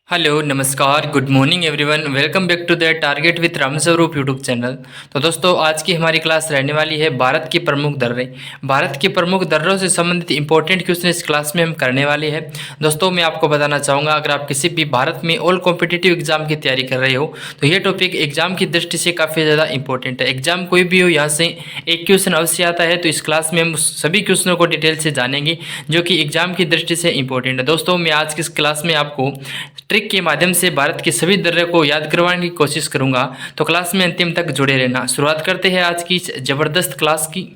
Hello नमस्कार good morning everyone welcome back to the target with Ramswaroop YouTube channel. तो दोस्तों आज की हमारी क्लास रहने वाली है भारत की प्रमुख दर्रें। भारत की प्रमुख दर्रों से संबंधित इंपॉर्टेंट क्वेश्चन इस क्लास में हम करने वाले हैं। दोस्तों मैं आपको बताना चाहूँगा, अगर आप किसी भी भारत में ऑल कॉम्पिटिटिव एग्जाम की तैयारी कर रहे हो तो ये टॉपिक एग्जाम की दृष्टि से काफ़ी ज़्यादा इंपॉर्टेंट है। एग्जाम कोई भी हो, यहाँ से एक क्वेश्चन अवश्य आता है, तो इस क्लास में हम सभी क्वेश्चनों को डिटेल से जानेंगे जो कि एग्जाम की दृष्टि से इंपॉर्टेंट है। दोस्तों मैं आज की इस क्लास में आपको ट्रिक के माध्यम से भारत के सभी दर्रे को याद करवाने की कोशिश करूंगा, तो क्लास में अंतिम तक जुड़े रहना। शुरुआत करते हैं आज की इस जबरदस्त क्लास की।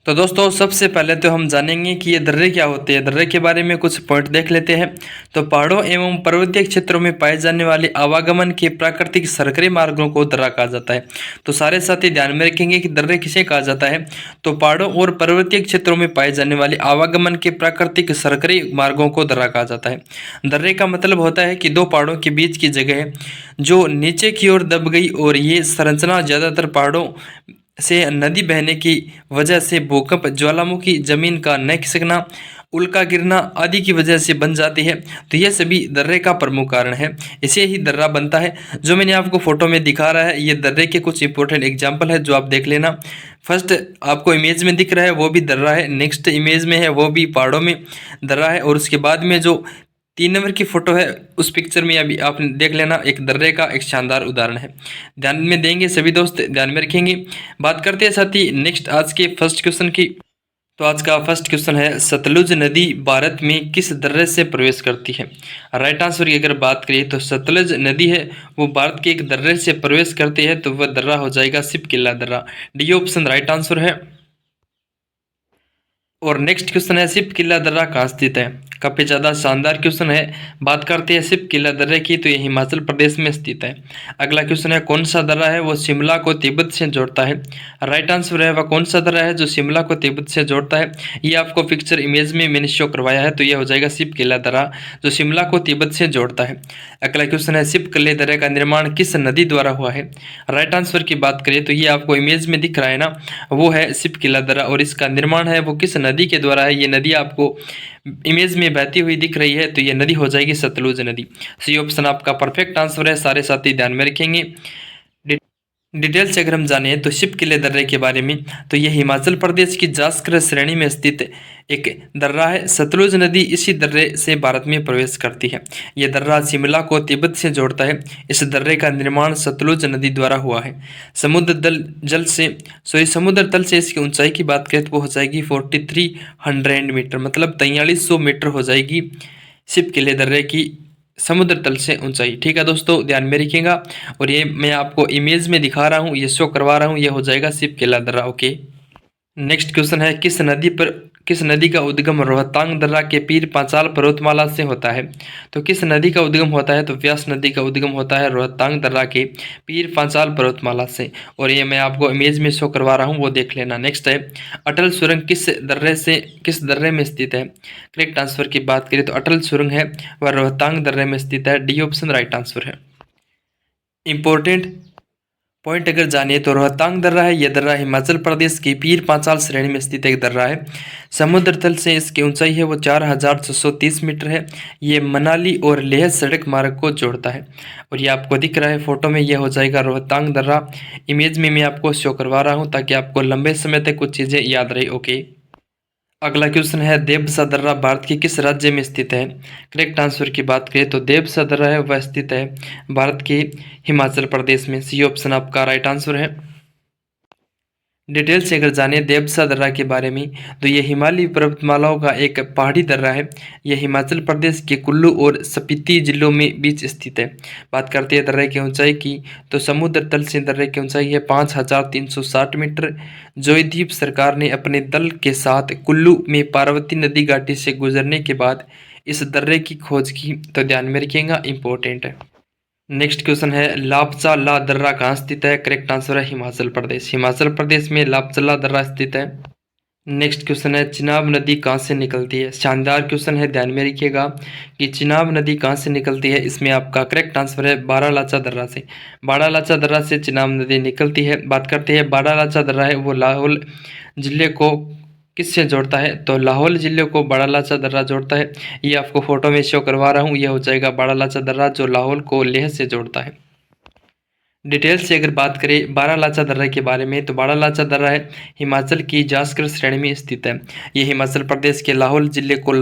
तो दोस्तों सबसे पहले तो हम जानेंगे कि ये दर्रे क्या होते हैं। दर्रे के बारे में कुछ पॉइंट देख लेते हैं। तो पहाड़ों एवं पर्वतीय क्षेत्रों में पाए जाने वाले आवागमन के प्राकृतिक सरकरी मार्गों को दर्रा कहा जाता है। तो सारे साथी ध्यान में रखेंगे कि दर्रे किसे कहा जाता है। तो पहाड़ों और पर्वतीय क्षेत्रों में पाए जाने वाले आवागमन के प्राकृतिक सरकरी मार्गों को दर्रा कहा जाता है। दर्रे का मतलब होता है कि दो पहाड़ों के बीच की जगह है जो नीचे की ओर दब गई, और ये संरचना ज़्यादातर पहाड़ों से नदी बहने की वजह से भूकंप, ज्वालामुखी, जमीन का न खिसकना, उल्का गिरना आदि की वजह से बन जाती है। तो ये सभी दर्रे का प्रमुख कारण है, इसे ही दर्रा बनता है। जो मैंने आपको फोटो में दिखा रहा है ये दर्रे के कुछ इंपॉर्टेंट एग्जाम्पल है जो आप देख लेना। फर्स्ट आपको इमेज में दिख रहा है वो भी दर्रा है, नेक्स्ट इमेज में है वो भी पहाड़ों में दर्रा है, और उसके बाद में जो 3 नंबर की फोटो है उस पिक्चर में अभी आप देख लेना, एक दर्रे का एक शानदार उदाहरण है। ध्यान में देंगे सभी दोस्त, ध्यान में रखेंगे। बात करते हैं साथ ही नेक्स्ट आज के फर्स्ट क्वेश्चन की। तो आज का फर्स्ट क्वेश्चन है, सतलुज नदी भारत में किस दर्रे से प्रवेश करती है। राइट आंसर की अगर बात करें तो सतलुज नदी है वो भारत के एक दर्रे से प्रवेश करती है, तो वह दर्रा हो जाएगा सिपकिला दर्रा। डी ऑप्शन राइट आंसर है। और नेक्स्ट क्वेश्चन है, सिप किला दर्रा कहाँ स्थित है। काफ़ी ज़्यादा शानदार क्वेश्चन है। बात करते हैं सिप किला दर्रे की, तो ये हिमाचल प्रदेश में स्थित है। अगला क्वेश्चन है, कौन सा दर्रा है वो शिमला को तिब्बत से जोड़ता है। राइट आंसर है वह कौन सा दर्रा है जो शिमला को तिब्बत से जोड़ता है। ये आपको पिक्चर इमेज में मैंने शो करवाया है, तो ये हो जाएगा सिप किला दर्रा जो शिमला को तिब्बत से जोड़ता है। अगला क्वेश्चन है, सिप किले दर्रे का निर्माण किस नदी द्वारा हुआ है। राइट आंसर की बात करें तो ये आपको इमेज में दिख रहा है ना, वो है सिप किला दर्रा, और इसका निर्माण है वो किस नदी के द्वारा है। ये नदी आपको इमेज में बहती हुई दिख रही है, तो ये नदी हो जाएगी सतलुज नदी। सी ऑप्शन आपका परफेक्ट आंसर है। सारे साथी ध्यान में रखेंगे। डिटेल से अगर हम जाने तो शिप किले दर्रे के बारे में, तो यह हिमाचल प्रदेश की जास्कर श्रेणी में स्थित एक दर्रा है। सतलुज नदी इसी दर्रे से भारत में प्रवेश करती है। यह दर्रा शिमला को तिब्बत से जोड़ता है। इस दर्रे का निर्माण सतलुज नदी द्वारा हुआ है। समुद्र तल से इसकी ऊंचाई की बात करें तो वो हो जाएगी 4300 मीटर, मतलब 4300 मीटर हो जाएगी शिप किले दर्रे की समुद्र तल से ऊंचाई। ठीक है दोस्तों, ध्यान में रखिएगा। और ये मैं आपको इमेज में दिखा रहा हूँ, ये शो करवा रहा हूँ, ये हो जाएगा सिप किला दर्रा। ओके, नेक्स्ट क्वेश्चन है, किस नदी का उद्गम रोहतांग दर्रा के पीर पांचाल पर्वतमाला से होता है। तो किस नदी का उद्गम होता है, तो व्यास नदी का उद्गम होता है रोहतांग दर्रा के पीर पांचाल पर्वतमाला से, और ये मैं आपको इमेज में शो करवा रहा हूँ, वो देख लेना। नेक्स्ट है, अटल सुरंग किस दर्रे में स्थित है। करेक्ट आंसर की बात करें तो अटल सुरंग है वह रोहतांग दर्रे में स्थित है। डी ऑप्शन राइट आंसर है। इंपॉर्टेंट पॉइंट अगर जानिए तो रोहतांग दर्रा है, यह दर्रा हिमाचल प्रदेश की पीर पांचाल श्रेणी में स्थित एक दर्रा है। समुद्र तल से इसकी ऊंचाई है वो 4630 मीटर है। ये मनाली और लेह सड़क मार्ग को जोड़ता है, और ये आपको दिख रहा है फोटो में, ये हो जाएगा रोहतांग दर्रा। इमेज में मैं आपको शो करवा रहा हूँ ताकि आपको लंबे समय तक कुछ चीज़ें याद रहे। ओके, अगला क्वेश्चन है, देवसा दर्रा भारत के किस राज्य में स्थित है। करेक्ट आंसर की बात करें तो देवसा दर्रा है वह स्थित है भारत के हिमाचल प्रदेश में। सी ऑप्शन आपका राइट आंसर है। डिटेल से अगर जाने देवसा दर्रा के बारे में, तो यह हिमालय पर्वतमालाओं का एक पहाड़ी दर्रा है। यह हिमाचल प्रदेश के कुल्लू और स्पीति जिलों में बीच स्थित है। बात करते हैं दर्रे की ऊंचाई की, तो समुद्र तल से दर्रे की ऊंचाई है 5360 मीटर। जोयदीप सरकार ने अपने दल के साथ कुल्लू में पार्वती नदी घाटी से गुजरने के बाद इस दर्रे की खोज की, तो ध्यान में रखिएगा, इंपॉर्टेंट है। नेक्स्ट क्वेश्चन है, लापचा ला दर्रा कहाँ स्थित है। करेक्ट आंसर है हिमाचल प्रदेश। हिमाचल प्रदेश में लापचला दर्रा स्थित है। नेक्स्ट क्वेश्चन है, चिनाब नदी कहाँ से निकलती है। शानदार क्वेश्चन है, ध्यान में रखिएगा कि चिनाब नदी कहाँ से निकलती है। इसमें आपका करेक्ट आंसर है बारालाचा दर्रा से। बारालाचा दर्रा से चिनाब नदी निकलती है। बात करते हैं बारालाचा दर्रा है वो लाहौल जिले को किससे जोड़ता है? तो लाहौल ज़िले को बड़ा लाचा दर्रा जोड़ता है। ये आपको फ़ोटो में शो करवा रहा हूँ, ये हो जाएगा बड़ा लाचा दर्रा जो लाहौल को लेह से जोड़ता है। डिटेल से अगर बात करें बारालाचा दर्रा के बारे में, तो बारालाचा दर्रा है हिमाचल की जास्कर श्रेणी में स्थित है। ये हिमाचल प्रदेश के लाहौल ज़िले को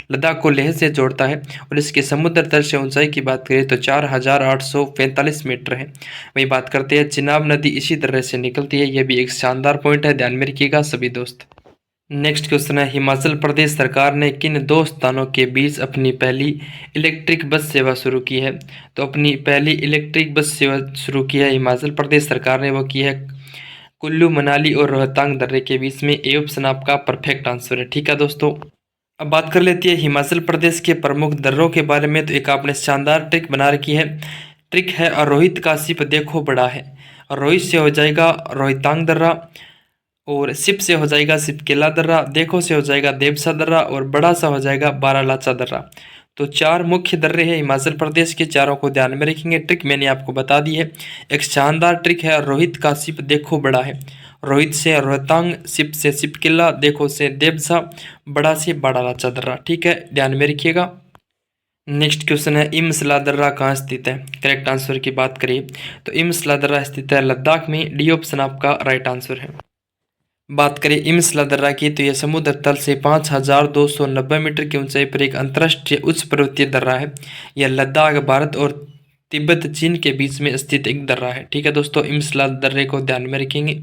लद्दाख को लेह से जोड़ता है और इसके समुद्र तल से ऊंचाई की बात करें तो 4,845 मीटर है। वही बात करते हैं चिनाब नदी इसी दर्रे से निकलती है। यह भी एक शानदार पॉइंट है, ध्यान में रखिएगा सभी दोस्त। नेक्स्ट क्वेश्चन है हिमाचल प्रदेश सरकार ने किन दो स्थानों के बीच अपनी पहली इलेक्ट्रिक बस सेवा शुरू की है? तो अपनी पहली इलेक्ट्रिक बस सेवा शुरू की है हिमाचल प्रदेश सरकार ने, वो की है कुल्लू मनाली और रोहतांग दर्रे के बीच में। ए ऑप्शन आपका परफेक्ट आंसर है। ठीक है दोस्तों, अब बात कर लेती है हिमाचल प्रदेश के प्रमुख दर्रों के बारे में। तो एक आपने शानदार ट्रिक बना रखी है, ट्रिक है और रोहित का सिप देखो बड़ा है। और रोहित से हो जाएगा रोहतांग दर्रा, और सिप से हो जाएगा सिपकेला दर्रा, देखो से हो जाएगा देवसा दर्रा, और बड़ा सा हो जाएगा बारालाचा दर्रा। तो चार मुख्य दर्रे हैं हिमाचल प्रदेश के, चारों को ध्यान में रखेंगे। ट्रिक मैंने आपको बता दी है, एक शानदार ट्रिक है। रोहित का सिप देखो बड़ा है, रोहित से रोहतांग, सिप से सिपकेला, देखो से देवसा, बड़ा से बारालाचा दर्रा। ठीक है, ध्यान में रखिएगा। नेक्स्ट क्वेश्चन है इमसला दर्रा कहाँ स्थित है? करेक्ट आंसर की बात करें तो इमसला दर्रा स्थित है लद्दाख में। डी ऑप्शन आपका राइट आंसर है। बात करें इमसला दर्रा की तो यह समुद्र तल से 5,290 मीटर की ऊंचाई पर एक अंतर्राष्ट्रीय उच्च पर्वतीय दर्रा है। यह लद्दाख, भारत और तिब्बत चीन के बीच में स्थित एक दर्रा है। ठीक है दोस्तों, इमसला दर्रे को ध्यान में रखेंगे।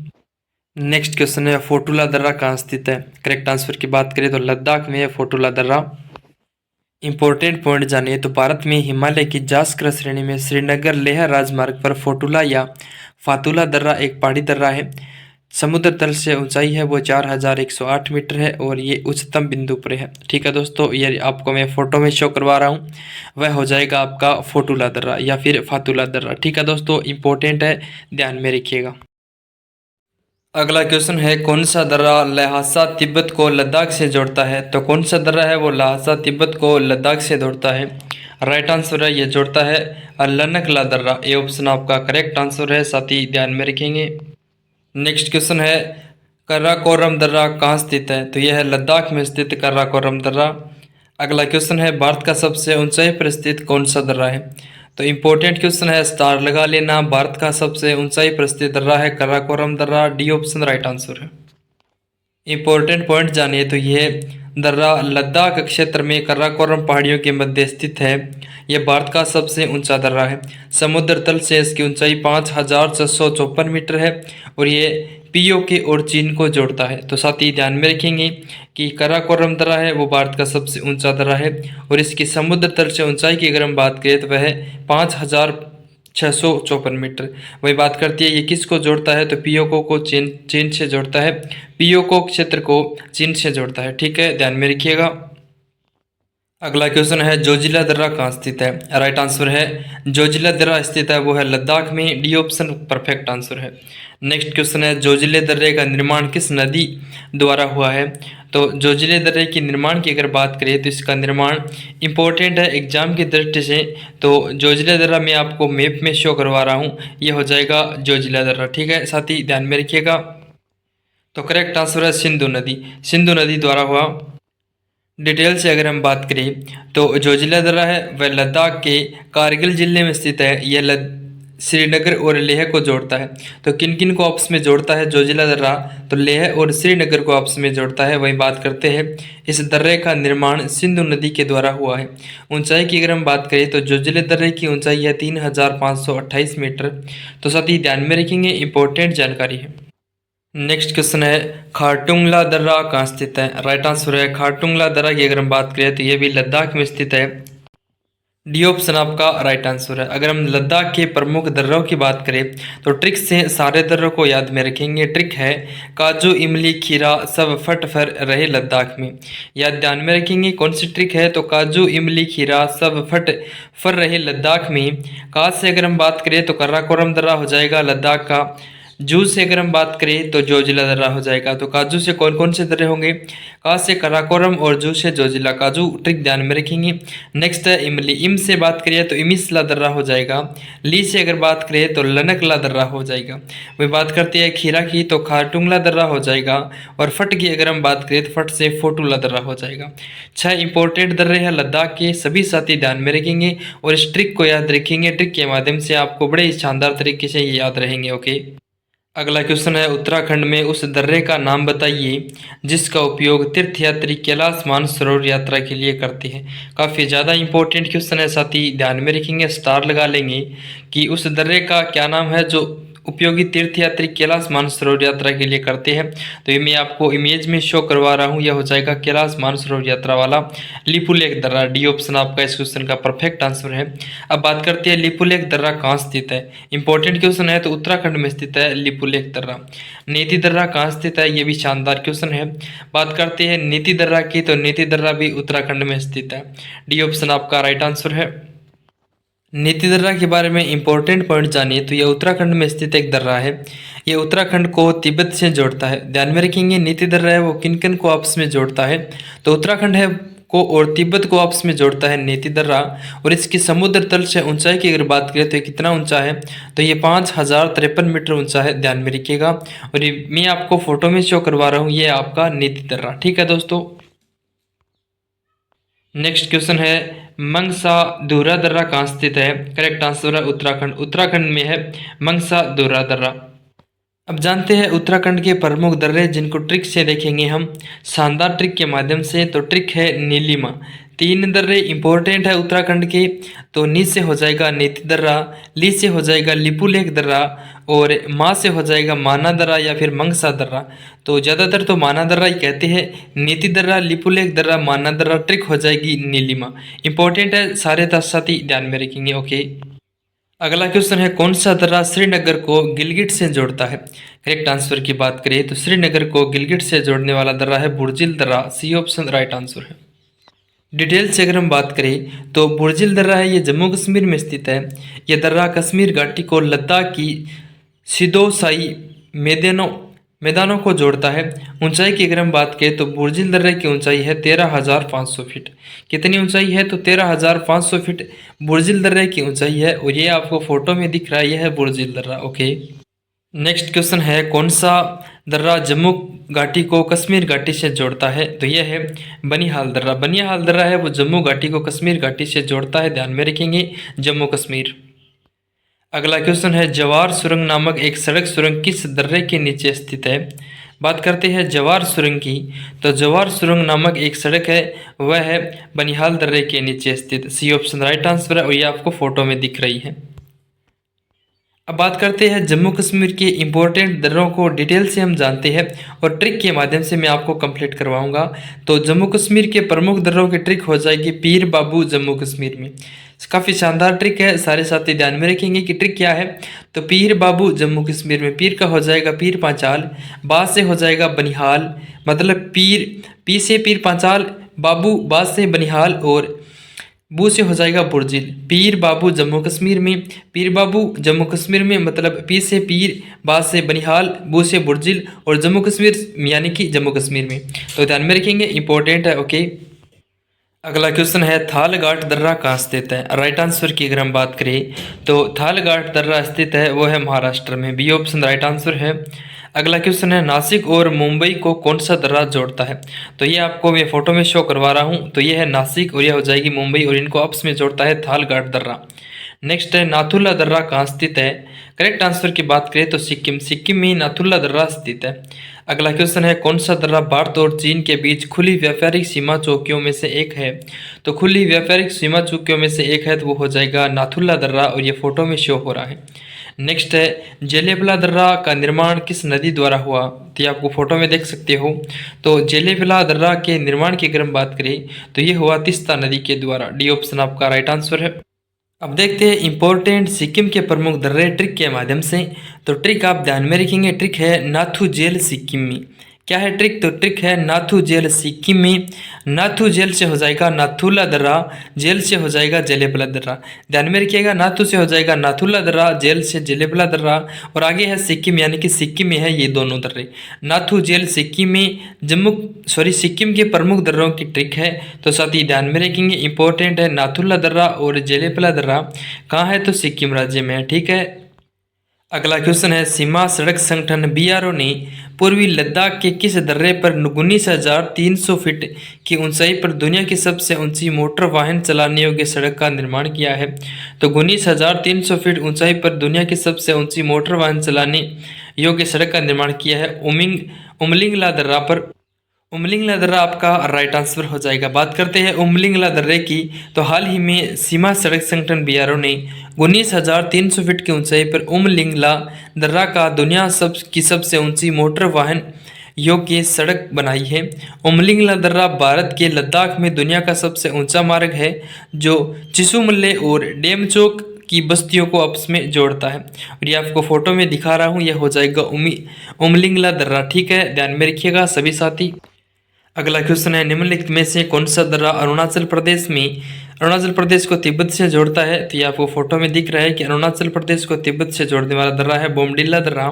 नेक्स्ट क्वेश्चन है फोटुला दर्रा कहाँ स्थित है? करेक्ट आंसर की बात करें तो लद्दाख में है फोटुला दर्रा। इंपॉर्टेंट पॉइंट जानिए तो भारत में हिमालय की जास्कर श्रेणी में श्रीनगर लेह राजमार्ग पर फोटुला या फातुला दर्रा एक पहाड़ी दर्रा है। समुद्र तल से ऊंचाई है वो 4,108 मीटर है और ये उच्चतम बिंदु पर है। ठीक है दोस्तों, ये आपको मैं फोटो में शो करवा रहा हूँ, वह हो जाएगा आपका फोटुला दर्रा या फिर फातुला दर्रा। ठीक है दोस्तों, इंपॉर्टेंट है, ध्यान में रखिएगा। अगला क्वेश्चन है कौन सा दर्रा लहासा तिब्बत को लद्दाख से जोड़ता है? तो कौन सा दर्रा है वो लहासा तिब्बत को लद्दाख से जोड़ता है? राइट आंसर है, ये जोड़ता है लनकला दर्रा। ये ऑप्शन आपका करेक्ट आंसर है, साथ ही ध्यान में रखेंगे। नेक्स्ट क्वेश्चन है कराकोरम दर्रा कहाँ स्थित है? तो यह है लद्दाख में स्थित कराकोरम दर्रा। अगला क्वेश्चन है भारत का सबसे ऊंचाई पर स्थित कौन सा दर्रा है? तो इम्पोर्टेंट क्वेश्चन है, स्टार लगा लेना। भारत का सबसे ऊंचाई पर स्थित दर्रा है कराकोरम दर्रा। डी ऑप्शन राइट आंसर है। इंपॉर्टेंट पॉइंट जानिए तो यह दर्रा लद्दाख क्षेत्र में कराकोरम पहाड़ियों के मध्य स्थित है। यह भारत का सबसे ऊंचा दर्रा है। समुद्र तल से इसकी ऊंचाई 5,654 मीटर है और ये पीओके और चीन को जोड़ता है। तो साथ ही ध्यान में रखेंगे कि कराकोरम दर्रा है वो भारत का सबसे ऊंचा दर्रा है और इसकी समुद्र तल से ऊंचाई की अगर हम बात करें तो वह 5,654 मीटर। वही बात करती है ये किसको जोड़ता है? तो पीओको को चीन से जोड़ता है, पीओको क्षेत्र को चीन से जोड़ता है। ठीक है, ध्यान में रखिएगा। अगला क्वेश्चन है जोजिला दर्रा कहाँ स्थित है? राइट आंसर है जोजिला दर्रा स्थित है वो है लद्दाख में। डी ऑप्शन परफेक्ट आंसर है। नेक्स्ट क्वेश्चन है जोजिले दर्रे का निर्माण किस नदी द्वारा हुआ है? तो जोजिले दर्रे की निर्माण की अगर बात करें तो इसका निर्माण इंपॉर्टेंट है एग्जाम की दृष्टि से। तो जोजिला दर्रा मैं आपको मैप में शो करवा रहा हूँ, ये हो जाएगा जोजिला दर्रा। ठीक है, साथ ही ध्यान में रखिएगा। तो करेक्ट आंसर है सिंधु नदी, सिंधु नदी द्वारा हुआ। डिटेल से अगर हम बात करें तो जोजिला दर्रा है वह लद्दाख के कारगिल जिले में स्थित है। यह श्रीनगर और लेह को जोड़ता है। तो किन किन को आपस में जोड़ता है जोजिला दर्रा? तो लेह और श्रीनगर को आपस में जोड़ता है। वही बात करते हैं इस दर्रे का निर्माण सिंधु नदी के द्वारा हुआ है। ऊंचाई की अगर हम बात करें तो जोजिला दर्रे की ऊंचाई है 3,528 मीटर। तो साथ ही ध्यान में रखेंगे, इंपॉर्टेंट जानकारी है। नेक्स्ट क्वेश्चन है खारटुंगला दर्रा कहाँ स्थित है? राइट आंसर है खारटुंगला दर्रा की अगर हम बात करें तो यह भी लद्दाख में स्थित है। डी ऑप्शन आपका राइट आंसर है। अगर हम लद्दाख के प्रमुख दर्रों की बात करें तो ट्रिक से सारे दर्रों को याद में रखेंगे। ट्रिक है काजू, इमली, खीरा सब फट फर रहे लद्दाख में। याद ध्यान में रखेंगे कौन सी ट्रिक है? तो काजू, इमली, खीरा सब फट फर रहे लद्दाख में। का से अगर हम बात करें तो कराकोरम दर्रा हो जाएगा लद्दाख का जू से अगर हम बात करें तो जोजिला दर्रा हो जाएगा। तो काजू से कौन कौन से दर्रे होंगे? का से कराकोरम और जू से जोजिला। काजू ट्रिक ध्यान में रखेंगे। नेक्स्ट है इमली। इम से बात करें तो इमिसला दर्रा हो जाएगा। ली से अगर बात करें तो लनकला दर्रा हो जाएगा। वही बात करते हैं खीरा की तो खारटुंगला दर्रा हो जाएगा। और फट की अगर हम बात करें तो फट से फोटूला दर्रा हो जाएगा। 6 इंपॉर्टेंट दर्रे हैं लद्दाख के, सभी साथी ध्यान में रखेंगे और इस ट्रिक को याद रखेंगे। ट्रिक के माध्यम से आपको बड़े ही शानदार तरीके से ये याद रहेंगे। ओके, अगला क्वेश्चन है उत्तराखंड में उस दर्रे का नाम बताइए जिसका उपयोग तीर्थयात्री कैलाश मानसरोवर यात्रा के लिए करते हैं। काफ़ी ज़्यादा इंपॉर्टेंट क्वेश्चन है साथी, ध्यान में रखेंगे, स्टार लगा लेंगे कि उस दर्रे का क्या नाम है जो उपयोगी तीर्थयात्री कैलाश मानसरोवर यात्रा के लिए करते हैं। तो ये मैं आपको इमेज में शो करवा रहा हूँ, यह हो जाएगा कैलाश मानसरोवर यात्रा वाला लिपुलेख दर्रा। डी ऑप्शन आपका इस क्वेश्चन का परफेक्ट आंसर है। अब बात करते हैं लिपुलेख दर्रा कहाँ स्थित है। इंपॉर्टेंट क्वेश्चन है, तो उत्तराखंड में स्थित है लिपुलेख दर्रा। नीति दर्रा कहाँ स्थित है, ये भी शानदार क्वेश्चन है। बात करते हैं नीति दर्रा की, तो नीति दर्रा भी उत्तराखंड में स्थित है। डी ऑप्शन आपका राइट आंसर है। नीति दर्रा के बारे में इंपॉर्टेंट पॉइंट जानिए, तो यह उत्तराखंड में स्थित एक दर्रा है। यह उत्तराखंड को तिब्बत से जोड़ता है। ध्यान में रखेंगे नीति दर्रा है वो किन किन को आपस में जोड़ता है, तो उत्तराखंड है को और तिब्बत को आपस में जोड़ता है नीति दर्रा। और इसकी समुद्र तल से ऊंचाई की अगर बात करें तो ये कितना ऊंचा है, तो ये 5053 मीटर ऊंचा है। ध्यान में रखिएगा और ये मैं आपको फोटो में शो करवा रहा हूँ, ये आपका नीति दर्रा। ठीक है दोस्तों। नेक्स्ट क्वेश्चन है मंगसा धूरा दर्रा कहाँ स्थित है। करेक्ट आंसर है उत्तराखंड। उत्तराखंड में है मंगसा धूरा दर्रा। अब जानते हैं उत्तराखंड के प्रमुख दर्रे जिनको ट्रिक से देखेंगे हम, शानदार ट्रिक के माध्यम से। तो ट्रिक है नीलिमा। 3 दर्रे इंपॉर्टेंट है उत्तराखंड के, तो नी से हो जाएगा नीति दर्रा, ली से हो जाएगा लिपुलेख दर्रा और माँ से हो जाएगा माना दर्रा या फिर मंगसा दर्रा। तो ज़्यादातर तो माना दर्रा ही कहते हैं। नीति दर्रा, लिपुलेख दर्रा, माना दर्रा, ट्रिक हो जाएगी नीलिमा। इंपॉर्टेंट है, सारे साथी ध्यान में रखेंगे। ओके, अगला क्वेश्चन है कौन सा दर्रा श्रीनगर को गिलगित से जोड़ता है। करेक्ट आंसर की बात करें तो श्रीनगर को गिलगित से जोड़ने वाला दर्रा है बुर्जिल दर्रा। सी ऑप्शन राइट आंसर है। डिटेल से अगर हम बात करें तो बुर्जिल दर्रा है ये जम्मू कश्मीर में स्थित है। यह दर्रा कश्मीर घाटी को लद्दाख की सिदोसाई मैदानों को जोड़ता है। ऊंचाई की अगर हम बात करें तो बुर्जिल दर्रे की ऊंचाई है 13,500 फीट। कितनी ऊंचाई है, तो 13,500 फीट बुर्जिल दर्रे की ऊंचाई है और ये आपको फोटो में दिख रहा है, यह है बुर्जिल दर्रा। ओके, नेक्स्ट क्वेश्चन है कौन सा दर्रा जम्मू घाटी को कश्मीर घाटी से जोड़ता है, तो यह है बनिहाल दर्रा। बनिहाल दर्रा है वो जम्मू घाटी को कश्मीर घाटी से जोड़ता है। ध्यान में रखेंगे जम्मू कश्मीर। अगला क्वेश्चन है जवार सुरंग नामक एक सड़क सुरंग किस दर्रे के नीचे स्थित है। बात करते हैं जवार सुरंग की, तो जवार सुरंग नामक एक सड़क है वह है बनिहाल दर्रे के नीचे स्थित। सी ऑप्शन राइट आंसर है और ये आपको फोटो में दिख रही है। अब बात करते हैं जम्मू कश्मीर के इंपॉर्टेंट दर्रों को डिटेल से हम जानते हैं और ट्रिक के माध्यम से मैं आपको कंप्लीट करवाऊंगा। तो जम्मू कश्मीर के प्रमुख दर्रों की ट्रिक हो जाएगी पीर बाबू जम्मू कश्मीर में। काफ़ी शानदार ट्रिक है, सारे साथी ध्यान में रखेंगे कि ट्रिक क्या है। तो पीर बाबू जम्मू कश्मीर में पीर का हो जाएगा पीर पांचाल, बाद से हो जाएगा बनिहाल, मतलब पी से पीर पांचाल, बाबू बाद से बनिहाल और बू से हो जाएगा बुर्जिल। पीर बाबू जम्मू कश्मीर में, पीर बाबू जम्मू कश्मीर में मतलब पी से पीर, बाद से बनिहाल, बू से बुर्जिल और जम्मू कश्मीर यानी कि जम्मू कश्मीर में। तो ध्यान में रखेंगे, इंपॉर्टेंट है। ओके, अगला क्वेश्चन है थालघाट दर्रा कहाँ स्थित है। राइट आंसर की अगर हम बात करें तो थालघाट दर्रा स्थित है वो है महाराष्ट्र में। बी ऑप्शन राइट आंसर है। अगला क्वेश्चन है नासिक और मुंबई को कौन सा दर्रा जोड़ता है। तो ये आपको मैं फोटो में शो करवा रहा हूँ, तो ये है नासिक और यह हो जाएगी मुंबई और इनको आपस में जोड़ता है थालघाट दर्रा। नेक्स्ट है नाथुला दर्रा कहाँ स्थित है। करेक्ट आंसर की बात करें तो सिक्किम में नाथुला दर्रा स्थित है। अगला क्वेश्चन है कौन सा दर्रा भारत और चीन के बीच खुली व्यापारिक सीमा चौकियों में से एक है। तो खुली व्यापारिक सीमा चौकियों में से एक है तो वो हो जाएगा नाथुला दर्रा और ये फोटो में शो हो रहा है। नेक्स्ट है जेलेबला दर्रा का निर्माण किस नदी द्वारा हुआ, तो ये आपको फोटो में देख सकते हो। तो जेलेबला दर्रा के निर्माण की अगर हम बात करें तो ये हुआ तीस्ता नदी के द्वारा। डी ऑप्शन आपका राइट आंसर है। अब देखते हैं इंपॉर्टेंट सिक्किम के प्रमुख दर्रे ट्रिक के माध्यम से। तो ट्रिक आप ध्यान में रखेंगे, ट्रिक है नाथू जेल सिक्किम में। क्या है ट्रिक? तो ट्रिक है नाथू जेल सिक्किम में। नाथू जेल से हो जाएगा नाथुला दर्रा, जेल से हो जाएगा जेलेबला दर्रा। ध्यान में रखिएगा, नाथू से हो जाएगा नाथुला दर्रा, जेल से जेलेबला दर्रा, और आगे है सिक्किम, यानी कि सिक्किम में है ये दोनों दर्रे। नाथू जेल सिक्किम में, सिक्किम के प्रमुख दर्रों की ट्रिक है। तो साथ ही ध्यान में रखेंगे, इंपॉर्टेंट है, नाथुला दर्रा और जेलेबला दर्रा कहाँ है? तो सिक्किम राज्य में है, ठीक है। अगला क्वेश्चन है, सीमा सड़क संगठन बीआरओ ने पूर्वी लद्दाख के किस दर्रे पर 19,300 फीट की ऊंचाई पर दुनिया की सबसे ऊंची मोटर वाहन चलाने योग्य सड़क का निर्माण किया है? तो 19,300 फीट ऊंचाई पर दुनिया की सबसे ऊंची मोटर वाहन चलाने योग्य सड़क का निर्माण किया है उमलिंगला दर्रा पर। उमलिंगला दर्रा आपका राइट आंसर हो जाएगा। बात करते हैं उमलिंगला दर्रे की, तो हाल ही में सीमा सड़क संगठन बीआरओ ने 19,300 फीट की ऊंचाई पर उमलिंगला दर्रा का दुनिया की सबसे ऊंची मोटर वाहन योग्य सड़क बनाई है। उमलिंगला दर्रा भारत के लद्दाख में दुनिया का सबसे ऊंचा मार्ग है, जो चिसुमले और डेमचोक की बस्तियों को आपस में जोड़ता है। और ये आपको फोटो में दिखा रहा हूँ, यह हो जाएगा उमलिंगला दर्रा, ठीक है, ध्यान में रखिएगा सभी साथी। अगला क्वेश्चन है, निम्नलिखित में से कौन सा दर्रा अरुणाचल प्रदेश को तिब्बत से जोड़ता है? तो ये आपको फोटो में दिख रहा है कि अरुणाचल प्रदेश को तिब्बत से जोड़ने वाला दर्रा है बोमडिल्ला दर्रा।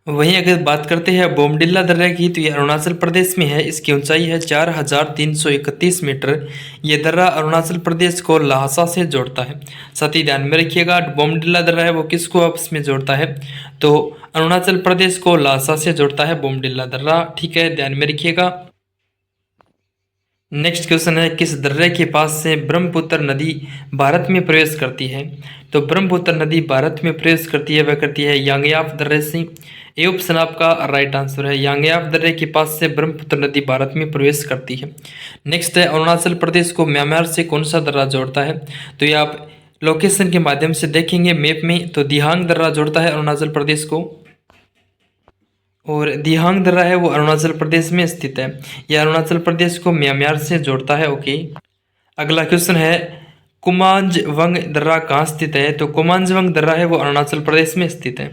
वहीं अगर बात करते हैं बोमडिल्ला दर्रे की, तो ये अरुणाचल प्रदेश में है। इसकी ऊंचाई है 4,331 मीटर। ये दर्रा अरुणाचल प्रदेश को ल्हासा से जोड़ता है। साथ ही ध्यान में रखिएगा, बोमडिल्ला दर्रा है वो किसको आपस में जोड़ता है? तो अरुणाचल प्रदेश को ल्हासा से जोड़ता है बोमडिल्ला दर्रा, ठीक है, ध्यान में रखिएगा। नेक्स्ट क्वेश्चन है, किस दर्रे के पास से ब्रह्मपुत्र नदी भारत में प्रवेश करती है? तो ब्रह्मपुत्र नदी भारत में प्रवेश करती है, वह करती है यांगयाप दर्रे से। ए ऑप्शन आपका राइट आंसर है, यांगयाप दर्रे के पास से ब्रह्मपुत्र नदी भारत में प्रवेश करती है। नेक्स्ट है, अरुणाचल प्रदेश को म्यांमार से कौन सा दर्रा जोड़ता है? तो ये आप लोकेशन के माध्यम से देखेंगे मैप में, तो दिहांग दर्रा जोड़ता है अरुणाचल प्रदेश को, और दिहांग दर्रा है वो अरुणाचल प्रदेश में स्थित है। यह अरुणाचल प्रदेश को म्यांमार से जोड़ता है, ओके। अगला क्वेश्चन है, कुमांजवंग दर्रा कहाँ स्थित है? तो कुमांजवंग दर्रा है वो अरुणाचल प्रदेश में स्थित है।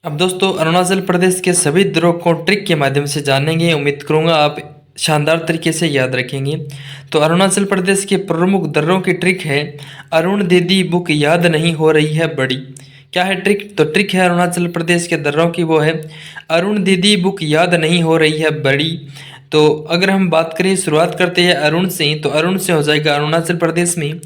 अब दोस्तों, अरुणाचल प्रदेश के सभी दर्रों को ट्रिक के माध्यम से जानेंगे, उम्मीद करूंगा आप शानदार तरीके से याद रखेंगे। तो अरुणाचल प्रदेश के प्रमुख दर्रों की ट्रिक है, अरुण दीदी बुक याद नहीं हो रही है बड़ी। क्या है ट्रिक? तो ट्रिक है अरुणाचल प्रदेश के दर्रों की, वो है अरुण दीदी बुक याद नहीं हो रही है बड़ी। तो अगर हम बात करें, शुरुआत करते हैं अरुण से, तो अरुण से हो जाएगा अरुणाचल प्रदेश में।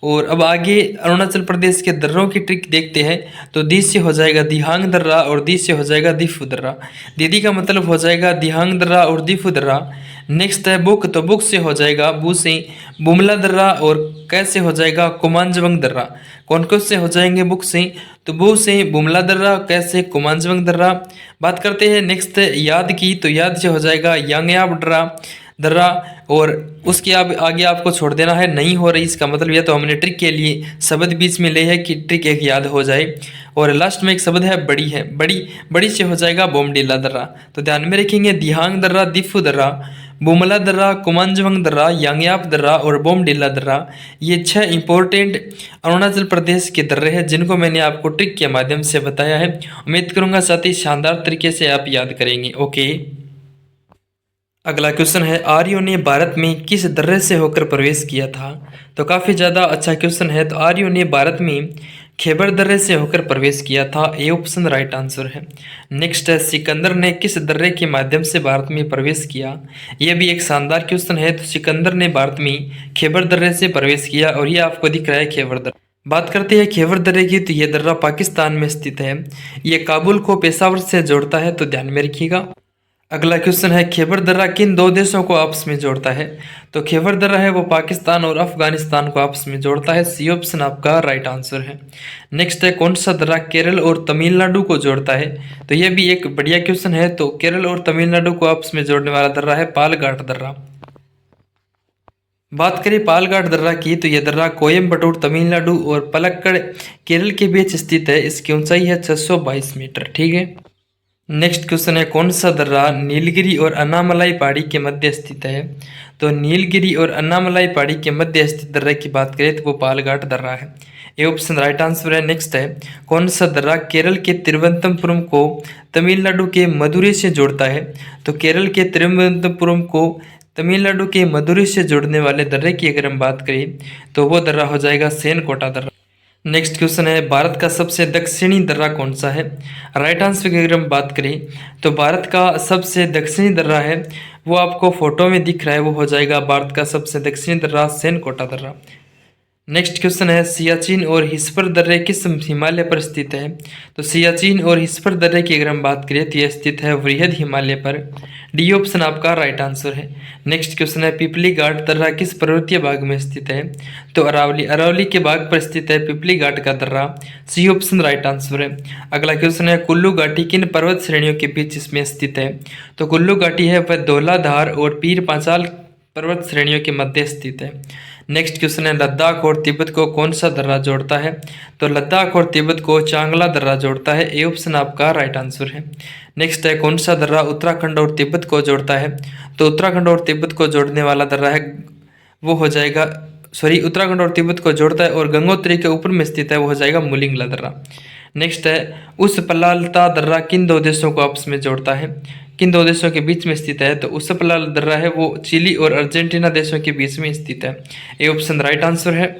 और अब आगे अरुणाचल प्रदेश के दर्रों की ट्रिक देखते हैं। तो दी से हो जाएगा दिहांग दर्रा, और दी से हो जाएगा दिफु दर्रा। दीदी का मतलब हो जाएगा दिहांग दर्रा और दिफु दर्रा। नेक्स्ट है बुक, तो बुक से हो जाएगा बू से बुमला दर्रा, और कैसे हो जाएगा कुमांजवंग दर्रा। कौन कौन से हो जाएंगे बुक से? तो बू से बुमला दर्रा, कैसे कुमांजवंग दर्रा। बात करते हैं नेक्स्ट याद की, तो याद से हो जाएगा यांगयाप दर्रा, और उसके आगे आपको छोड़ देना है नहीं हो रही। इसका मतलब यह तो हमने ट्रिक के लिए शब्द बीच में ले है कि ट्रिक एक याद हो जाए। और लास्ट में एक शब्द है बड़ी है, बड़ी से हो जाएगा बोमडिल्ला दर्रा। तो ध्यान में रखेंगे, दिहांग दर्रा, दिफु दर्रा, बुमला दर्रा, कुमांजवंग दर्रा, यांगयाप दर्रा और बोमडिल्ला दर्रा, ये 6 इंपॉर्टेंट अरुणाचल प्रदेश के दर्रे हैं जिनको मैंने आपको ट्रिक के माध्यम से बताया है। उम्मीद करूंगा साथ ही शानदार तरीके से आप याद करेंगे, ओके। अगला क्वेश्चन है, आर्यों ने भारत में किस दर्रे से होकर प्रवेश किया था? तो काफ़ी ज़्यादा अच्छा क्वेश्चन है। तो आर्यों ने भारत में खैबर दर्रे से होकर प्रवेश किया था, ए ऑप्शन राइट आंसर है। नेक्स्ट है, सिकंदर ने किस दर्रे के माध्यम से भारत में प्रवेश किया? यह भी एक शानदार क्वेश्चन है। तो सिकंदर ने भारत में खैबर दर्रे से प्रवेश किया, और यह आपको दिख रहा है खैबर दर्रा। बात करते हैं खैबर दर्रे की, तो यह दर्रा पाकिस्तान में स्थित है। यह काबुल को पेशावर से जोड़ता है, तो ध्यान में रखिएगा। अगला क्वेश्चन है, खैबर दर्रा किन 2 देशों को आपस में जोड़ता है? तो खैबर दर्रा है वो पाकिस्तान और अफगानिस्तान को आपस में जोड़ता है, सी ऑप्शन आपका राइट आंसर है। नेक्स्ट है, कौन सा दर्रा केरल और तमिलनाडु को जोड़ता है? तो यह भी एक बढ़िया क्वेश्चन है। तो केरल और तमिलनाडु को आपस में जोड़ने वाला दर्रा है पालघाट दर्रा। बात करें पालघाट दर्रा की, तो यह दर्रा कोयम्बटूर तमिलनाडु और पलक्कड़ केरल के बीच स्थित है। इसकी ऊंचाई है 622 मीटर, ठीक है। नेक्स्ट क्वेश्चन है, कौन सा दर्रा नीलगिरी और अन्नामलाई पहाड़ी के मध्य स्थित है? तो नीलगिरी और अन्नामलाई पहाड़ी के मध्य स्थित दर्रे की बात करें तो वो पालघाट दर्रा है। ये ऑप्शन राइट आंसर है। नेक्स्ट है, कौन सा दर्रा केरल के तिरुवनंतपुरम को तमिलनाडु के मदुरै से जोड़ता है? तो केरल के तिरुवनंतपुरम को तमिलनाडु के मदुरै से जोड़ने वाले दर्रे की अगर हम बात करें तो वो दर्रा हो जाएगा सेनकोटा दर्रा। नेक्स्ट क्वेश्चन है, भारत का सबसे दक्षिणी दर्रा कौन सा है? राइट आंसर की अगर हम बात करें तो भारत का सबसे दक्षिणी दर्रा है वो आपको फोटो में दिख रहा है, वो हो जाएगा भारत का सबसे दक्षिणी दर्रा सेनकोटा दर्रा। नेक्स्ट क्वेश्चन है, सियाचिन और हिस्पर दर्रे किस हिमालय पर स्थित है? तो सियाचिन और हिस्पर दर्रे की अगर हम बात करें तो यह स्थित है वृहद हिमालय पर। डी ऑप्शन आपका राइट आंसर है। नेक्स्ट क्वेश्चन है, पिपली घाट दर्रा किस पर्वतीय भाग में स्थित है? तो अरावली के भाग पर स्थित है पिपली घाट का दर्रा। सी ऑप्शन राइट आंसर है। अगला क्वेश्चन है, कुल्लू घाटी किन पर्वत श्रेणियों के बीच इसमें स्थित है? तो कुल्लू घाटी है वह धौलाधार और पीर पांचाल पर्वत श्रेणियों के मध्य स्थित है। नेक्स्ट क्वेश्चन है, लद्दाख और तिब्बत को कौन सा दर्रा जोड़ता है? तो लद्दाख और तिब्बत को चांगला दर्रा जोड़ता है। ए ऑप्शन आपका राइट आंसर है। नेक्स्ट है, कौन सा दर्रा उत्तराखंड और तिब्बत को जोड़ता है? तो उत्तराखंड और तिब्बत को जोड़ने वाला दर्रा है वो हो जाएगा उत्तराखंड और तिब्बत को जोड़ता है और गंगोत्री के ऊपर में स्थित है, वो हो जाएगा मुलिंगला दर्रा। नेक्स्ट है, उस पलालता दर्रा किन दो देशों को आपस में जोड़ता है? किन दो देशों के बीच में स्थित है? तो उस पलाल दर्रा है वो चिली और अर्जेंटीना देशों के बीच में स्थित है। ये ऑप्शन राइट आंसर है।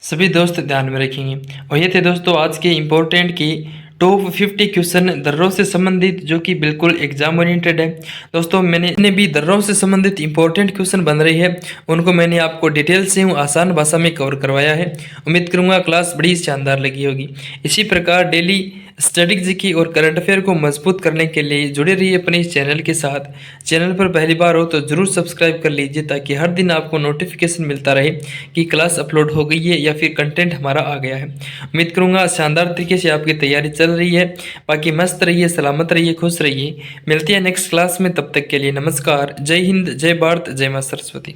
सभी दोस्त ध्यान में रखेंगे। और ये थे दोस्तों आज के इम्पोर्टेंट की टॉप 50 क्वेश्चन दर्रों से संबंधित जो कि बिल्कुल एग्जाम ओरिएंटेड है। दोस्तों मैंने भी दर्रों से संबंधित इंपॉर्टेंट क्वेश्चन बन रही है उनको मैंने आपको डिटेल से आसान भाषा में कवर करवाया है। उम्मीद करूंगा क्लास बड़ी शानदार लगी होगी। इसी प्रकार डेली स्टडीज की और करंट अफेयर को मजबूत करने के लिए जुड़े रहिए अपने इस चैनल के साथ। चैनल पर पहली बार हो तो जरूर सब्सक्राइब कर लीजिए ताकि हर दिन आपको नोटिफिकेशन मिलता रहे कि क्लास अपलोड हो गई है या फिर कंटेंट हमारा आ गया है। उम्मीद करूंगा शानदार तरीके से आपकी तैयारी चल रही है। बाकी मस्त रहिए, सलामत रहिए, खुश रहिए। मिलते हैं नेक्स्ट क्लास में, तब तक के लिए नमस्कार। जय हिंद, जय भारत, जय मां सरस्वती।